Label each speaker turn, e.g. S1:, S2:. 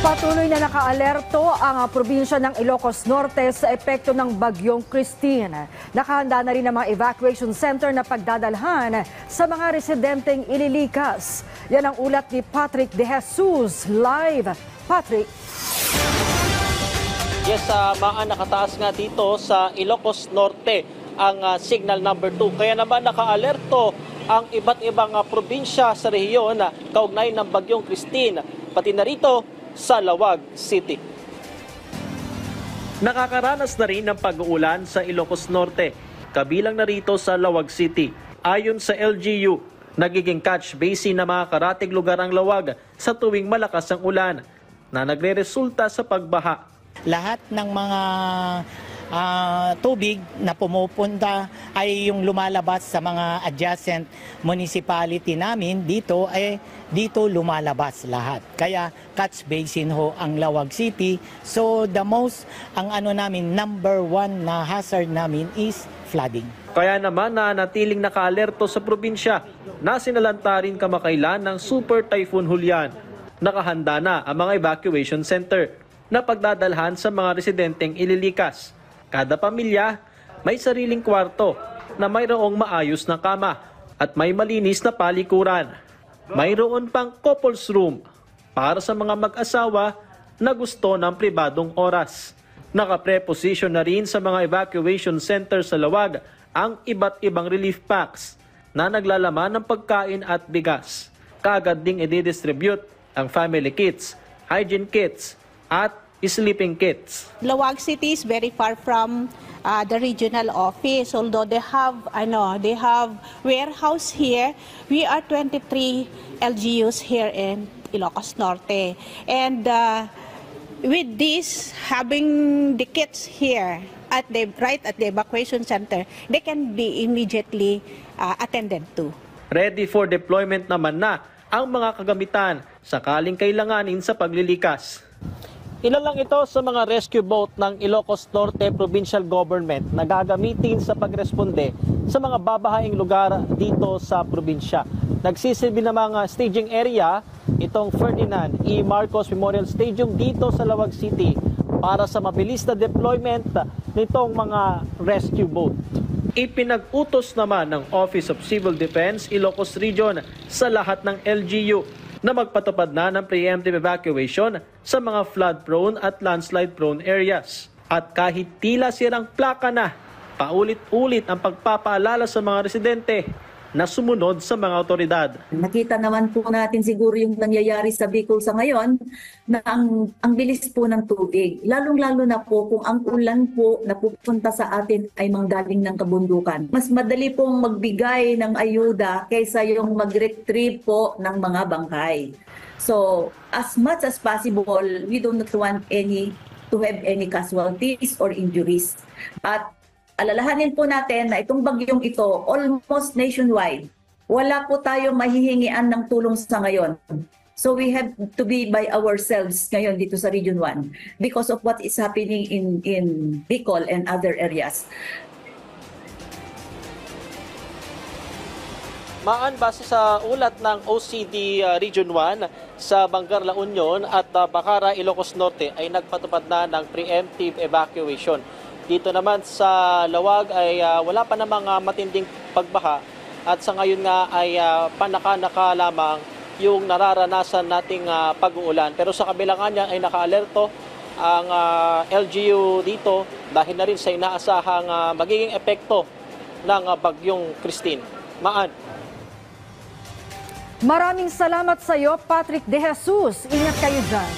S1: Patuloy na nakaalerto ang probinsya ng Ilocos Norte sa epekto ng bagyong Christine. Nakahanda na rin ang mga evacuation center na pagdadalhan sa mga residenteng ililikas. Yan ang ulat ni Patrick De Jesus. Live, Patrick.
S2: Yes, nakataas nga dito sa Ilocos Norte ang signal number 2. Kaya naman nakaalerto ang iba't ibang probinsya sa rehiyon kaugnay ng bagyong Christine, pati na rito sa Lawag City. Nakakaranas na rin ng pag-uulan sa Ilocos Norte, kabilang na rito sa Lawag City. Ayon sa LGU, nagiging catch basin na mga karatig lugar ang Lawag sa tuwing malakas ang ulan na nagre-resulta sa pagbaha.
S3: Lahat ng mga tubig na pumupunta ay yung lumalabas sa mga adjacent municipality namin dito dito lumalabas lahat. Kaya catch basin ho ang Lawag City. So ang namin number 1 na hazard namin is flooding.
S2: Kaya naman natiling nakaalerto sa probinsya na sinalanta rin kamakailan ng Super Typhoon Julian. Nakahanda na ang mga evacuation center na pagdadalhan sa mga residenteng ililikas. Kada pamilya may sariling kwarto na mayroong maayos na kama at may malinis na palikuran. Mayroon pang couples room para sa mga mag-asawa na gusto ng pribadong oras. Nakapreposition na rin sa mga evacuation center sa Lawag ang iba't ibang relief packs na naglalaman ng pagkain at bigas. Kaagad ding i-distribute ang family kits, hygiene kits at sleeping kits.
S4: Lawag City is very far from the regional office. Although they have warehouse here, we are 23 LGUs here in Ilocos Norte. And with this, having the kits here right at the evacuation center, they can be immediately attended to.
S2: Ready for deployment naman na ang mga kagamitan sakaling kailanganin sa paglilikas. Ilan lang ito sa mga rescue boat ng Ilocos Norte Provincial Government na gagamitin sa pagresponde sa mga babahaing lugar dito sa probinsya. Nagsisilbi ng mga staging area itong Ferdinand E. Marcos Memorial Stadium dito sa Lawag City para sa mabilis na deployment nitong mga rescue boat. Ipinag-utos naman ng Office of Civil Defense Ilocos Region sa lahat ng LGU na magpatupad na ng preemptive evacuation sa mga flood-prone at landslide-prone areas. At kahit tila sirang plaka na, paulit-ulit ang pagpapaalala sa mga residente na sumunod sa mga otoridad.
S5: Nakita naman po natin siguro yung nangyayari sa Bicol sa ngayon na ang bilis po ng tubig. Lalong-lalo na po kung ang ulan po na pupunta sa atin ay manggaling ng kabundukan. Mas madali pong magbigay ng ayuda kaysa yung mag-retrieve po ng mga bangkay. So, as much as possible, we do not want to have any casualties or injuries. At alalahanin po natin na itong bagyong ito, almost nationwide, wala po tayo mahihingian ng tulong sa ngayon. So we have to be by ourselves ngayon dito sa Region 1 because of what is happening in Bicol and other areas.
S2: Base sa ulat ng OCD Region 1 sa Bangar La Union at Bacara, Ilocos Norte ay nagpatupad na ng preemptive evacuation. Dito naman sa Lawag ay wala pa namang matinding pagbaha at sa ngayon nga ay panaka-naka lamang yung nararanasan nating pag-uulan. Pero sa kabilangan niya ay nakaalerto ang LGU dito dahil na rin sa inaasahang magiging epekto ng bagyong Christine.
S1: Maraming salamat sa iyo, Patrick De Jesus. Ingat kayo dyan.